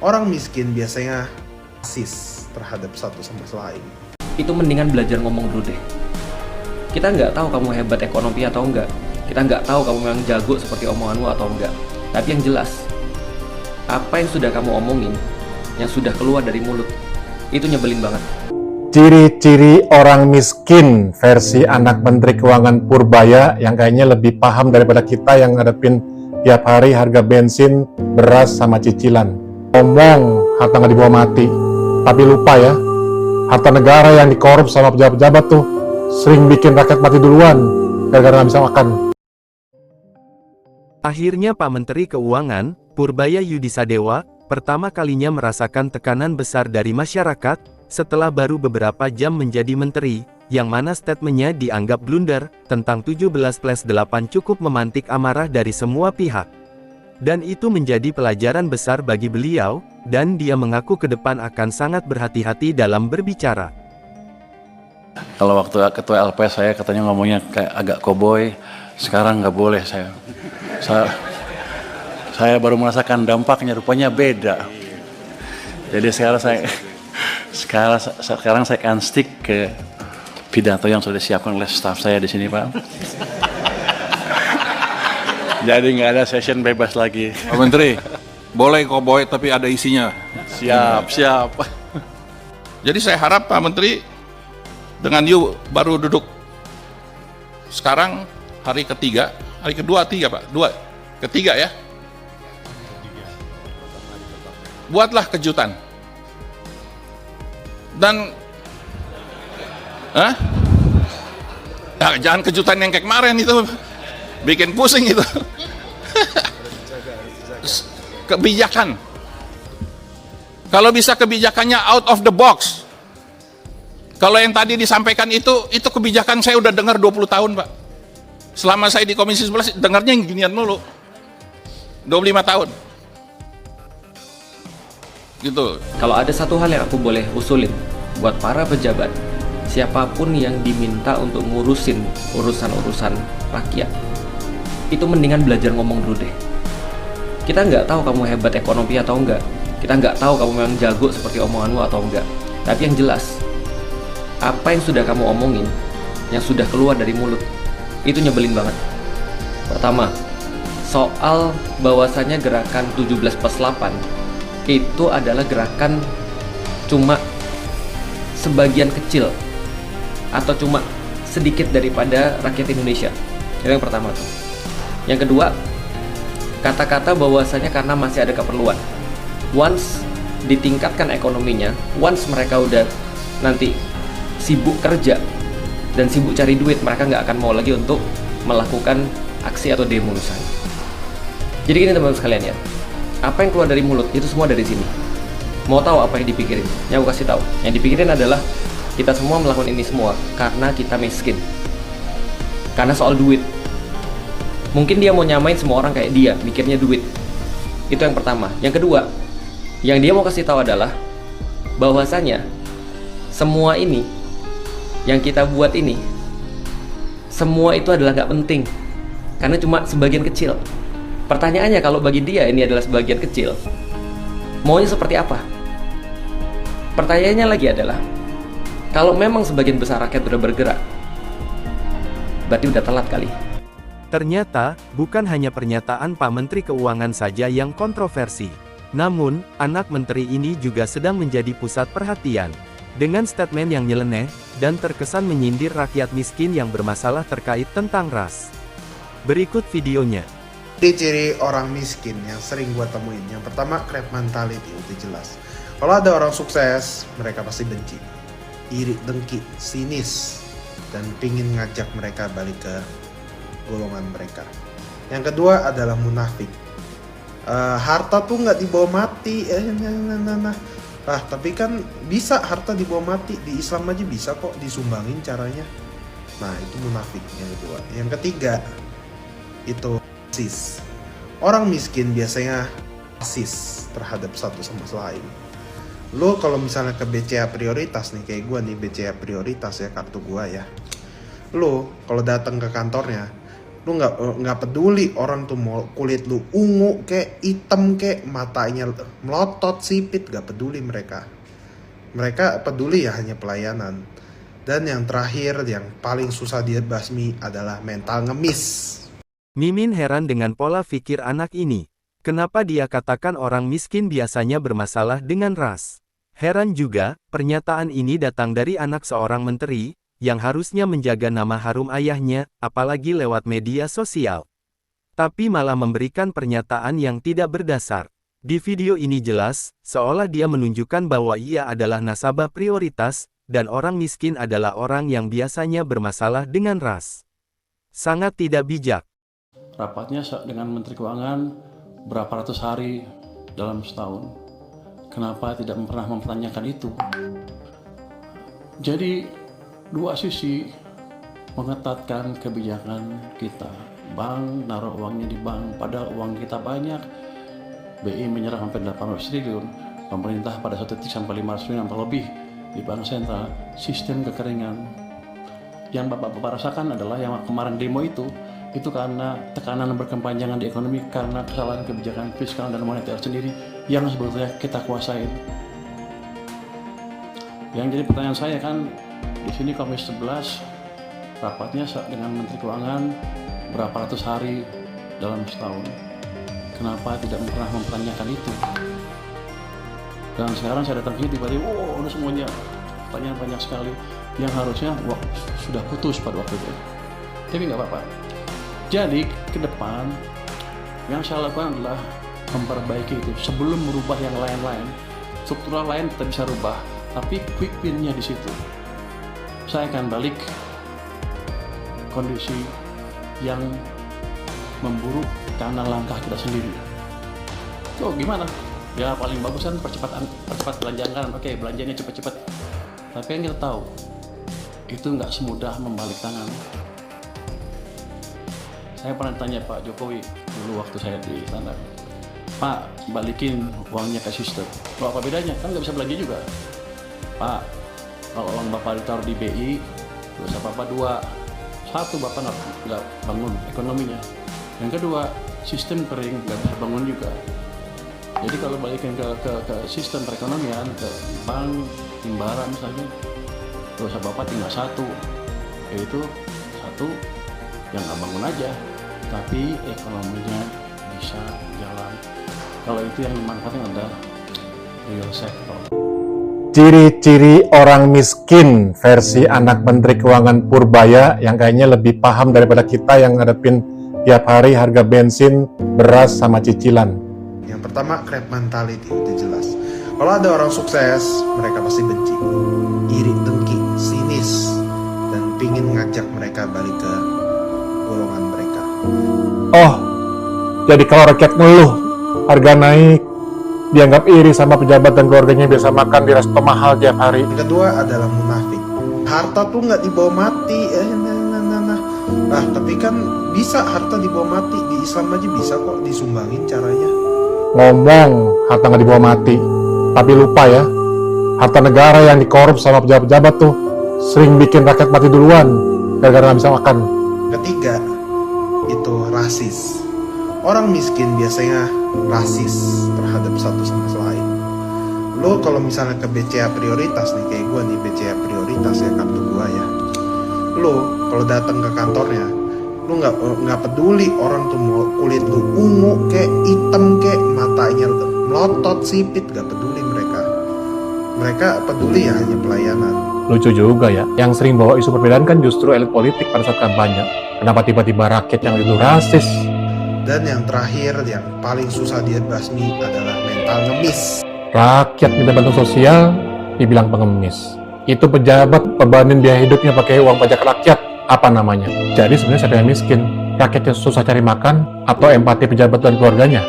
Orang miskin biasanya rasis terhadap satu sama lain. Itu mendingan belajar ngomong dulu deh. Kita nggak tahu kamu hebat ekonomi atau enggak. Kita nggak tahu kamu memang jago seperti omonganmu atau enggak. Tapi yang jelas, apa yang sudah kamu omongin, yang sudah keluar dari mulut, itu nyebelin banget. Ciri-ciri orang miskin versi anak Menteri Keuangan Purbaya yang kayaknya lebih paham daripada kita yang ngadepin tiap hari harga bensin, beras, sama cicilan. Ngomong harta nggak dibawa mati, tapi lupa ya, harta negara yang dikorup sama pejabat-pejabat tuh sering bikin rakyat mati duluan gara-gara nggak bisa makan. Akhirnya Pak Menteri Keuangan, Purbaya Yudisadewa, pertama kalinya merasakan tekanan besar dari masyarakat, setelah baru beberapa jam menjadi menteri, yang mana statementnya dianggap blunder, tentang 17+8 cukup memantik amarah dari semua pihak. Dan itu menjadi pelajaran besar bagi beliau, dan dia mengaku ke depan akan sangat berhati-hati dalam berbicara. Kalau waktu ketua LP saya katanya ngomongnya kayak agak koboi, sekarang nggak boleh saya baru merasakan dampaknya, rupanya beda. Jadi sekarang saya akan stick ke pidato yang sudah disiapkan oleh staf saya di sini, Pak. Jadi nggak ada session bebas lagi. Pak Menteri, boleh koboi tapi ada isinya. Siap. Jadi saya harap Pak Menteri, dengan baru duduk sekarang hari ketiga Pak, ketiga ya. Buatlah kejutan. Dan jangan kejutan yang kayak kemarin itu, bikin pusing itu. Kebijakan. Kalau bisa kebijakannya out of the box. Kalau yang tadi disampaikan itu kebijakan saya udah dengar 20 tahun, Pak. Selama saya di Komisi 11 dengarnya yang ginian mulu. 25 tahun. Gitu. Kalau ada satu hal yang aku boleh usulin buat para pejabat, siapapun yang diminta untuk ngurusin urusan-urusan rakyat, itu mendingan belajar ngomong dulu deh. Kita nggak tahu kamu hebat ekonomi atau enggak. Kita nggak tahu kamu memang jago seperti omonganmu atau enggak. Tapi yang jelas, apa yang sudah kamu omongin, yang sudah keluar dari mulut, itu nyebelin banget. Pertama, soal bahwasannya gerakan 17+8 itu adalah gerakan cuma sebagian kecil atau cuma sedikit daripada rakyat Indonesia. Itu yang pertama tuh. Yang kedua, kata-kata bahwasanya karena masih ada keperluan. Once ditingkatkan ekonominya, once mereka udah nanti sibuk kerja dan sibuk cari duit, mereka nggak akan mau lagi untuk melakukan aksi atau demo misalnya. Jadi gini teman-teman sekalian ya, apa yang keluar dari mulut itu semua dari sini. Mau tahu apa yang dipikirin? Yang aku kasih tahu. Yang dipikirin adalah kita semua melakukan ini semua karena kita miskin. Karena soal duit. Mungkin dia mau nyamain semua orang kayak dia, mikirnya duit. Itu yang pertama. Yang kedua, yang dia mau kasih tahu adalah bahwasanya semua ini yang kita buat ini, semua itu adalah nggak penting karena cuma sebagian kecil. Pertanyaannya, kalau bagi dia ini adalah sebagian kecil, maunya seperti apa? Pertanyaannya lagi adalah, kalau memang sebagian besar rakyat udah bergerak, berarti udah telat kali. Ternyata, bukan hanya pernyataan Pak Menteri Keuangan saja yang kontroversi. Namun, anak menteri ini juga sedang menjadi pusat perhatian. Dengan statement yang nyeleneh, dan terkesan menyindir rakyat miskin yang bermasalah terkait tentang ras. Berikut videonya. Ciri-ciri orang miskin yang sering gue temuin, yang pertama crab mentality, udah jelas. Kalau ada orang sukses, mereka pasti benci, iri, dengki, sinis, dan pingin ngajak mereka balik ke golongan mereka. Yang kedua adalah munafik. Harta tuh nggak dibawa mati. Tapi kan bisa harta dibawa mati, di Islam aja bisa kok disumbangin caranya. Nah itu munafik yang kedua. Yang ketiga itu rasis. Orang miskin biasanya rasis terhadap satu sama lain. Lo kalau misalnya ke BCA prioritas nih, kayak gue nih BCA prioritas ya, kartu gue ya. Lo kalau datang ke kantornya, Lu nggak peduli orang tuh mau kulit lu ungu kek, hitam kek, matanya melotot, sipit, nggak peduli mereka. Mereka peduli ya hanya pelayanan. Dan yang terakhir, yang paling susah dibasmi adalah mental ngemis. Mimin heran dengan pola pikir anak ini. Kenapa dia katakan orang miskin biasanya bermasalah dengan ras? Heran juga, pernyataan ini datang dari anak seorang menteri, yang harusnya menjaga nama harum ayahnya, apalagi lewat media sosial. Tapi malah memberikan pernyataan yang tidak berdasar. Di video ini jelas, seolah dia menunjukkan bahwa ia adalah nasabah prioritas, dan orang miskin adalah orang yang biasanya bermasalah dengan ras. Sangat tidak bijak. Rapatnya dengan Menteri Keuangan berapa ratus hari dalam setahun. Kenapa tidak pernah mempertanyakan itu? Jadi dua sisi mengetatkan kebijakan kita. Bank naruh uangnya di bank, padahal uang kita banyak. BI menyerah sampai 800 triliun, pemerintah pada satu titik sampai 500 triliun atau lebih di bank sentral. Sistem kekeringan. Yang Bapak-Bapak rasakan adalah yang kemarin demo itu karena tekanan berkepanjangan di ekonomi, karena kesalahan kebijakan fiskal dan moneter sendiri yang sebetulnya kita kuasain. Yang jadi pertanyaan saya kan, di sini Komisi 11 rapatnya dengan Menteri Keuangan berapa ratus hari dalam setahun. Kenapa tidak pernah mempertanyakan itu? Dan sekarang saya datang ke sini tiba-tiba, udah semuanya pertanyaan banyak sekali yang harusnya sudah putus pada waktu itu. Tapi nggak apa-apa. Jadi ke depan yang saya lakukan adalah memperbaiki itu sebelum merubah yang lain-lain. Struktural lain kita bisa rubah, tapi quick win-nya di situ. Saya akan balik kondisi yang memburuk karena langkah kita sendiri. So gimana? Ya paling bagus kan percepat belanja anggaran. Oke, belanjanya cepat-cepat. Tapi yang kita tahu itu nggak semudah membalik tangan. Saya pernah tanya Pak Jokowi dulu waktu saya di sana, Pak, balikin uangnya ke sistem. Loh, apa bedanya? Kan nggak bisa belanja juga. Pak, kalau uang Bapak ditaruh di BI, dosa Bapak dua. Satu, Bapak nggak bangun ekonominya. Yang kedua, sistem kering, nggak bisa bangun juga. Jadi kalau balikin ke sistem perekonomian, ke bank, himbara misalnya, dosa Bapak tinggal satu, yaitu satu yang nggak bangun aja, tapi ekonominya bisa jalan. Kalau itu yang dimanfaatkan adalah real sector. Ciri-ciri orang miskin versi anak Menteri Keuangan Purbaya yang kayaknya lebih paham daripada kita yang ngadepin tiap hari harga bensin, beras, sama cicilan. Yang pertama, crab mentality, udah jelas. Kalau ada orang sukses, mereka pasti benci, iri, dengki, sinis, dan pingin ngajak mereka balik ke golongan mereka. Oh, jadi kalau rakyat ngeluh, harga naik, dianggap iri sama pejabat dan keluarganya biasa makan di resto mahal tiap hari. Yang kedua adalah munafik. Harta tuh nggak dibawa mati. Nah, tapi kan bisa harta dibawa mati. Di Islam aja bisa kok disumbangin caranya. Ngomong harta nggak dibawa mati, tapi lupa ya, harta negara yang dikorup sama pejabat-pejabat tuh sering bikin rakyat mati duluan gara-gara nggak bisa makan. Ketiga, itu rasis. Orang miskin biasanya rasis terhadap satu sama lain. Lo kalau misalnya ke BCA prioritas nih, kayak gue nih BCA prioritas ya, kartu gue ya. Lo kalau datang ke kantornya, lo nggak peduli orang tuh mau kulit lu ungu kek, hitam kek, matanya melotot, sipit, nggak peduli mereka. Mereka peduli ya hanya pelayanan. Lucu juga ya, yang sering bawa isu perbedaan kan justru elit politik pada saat kampanye. Kenapa tiba-tiba rakyat yang itu rasis? Dan yang terakhir, yang paling susah dibasmi adalah mental ngemis. Rakyat minta bantuan sosial, dibilang pengemis. Itu pejabat bebanin biaya hidupnya pakai uang pajak rakyat, apa namanya? Jadi sebenarnya siapa yang miskin? Rakyat yang susah cari makan atau empati pejabat dan keluarganya?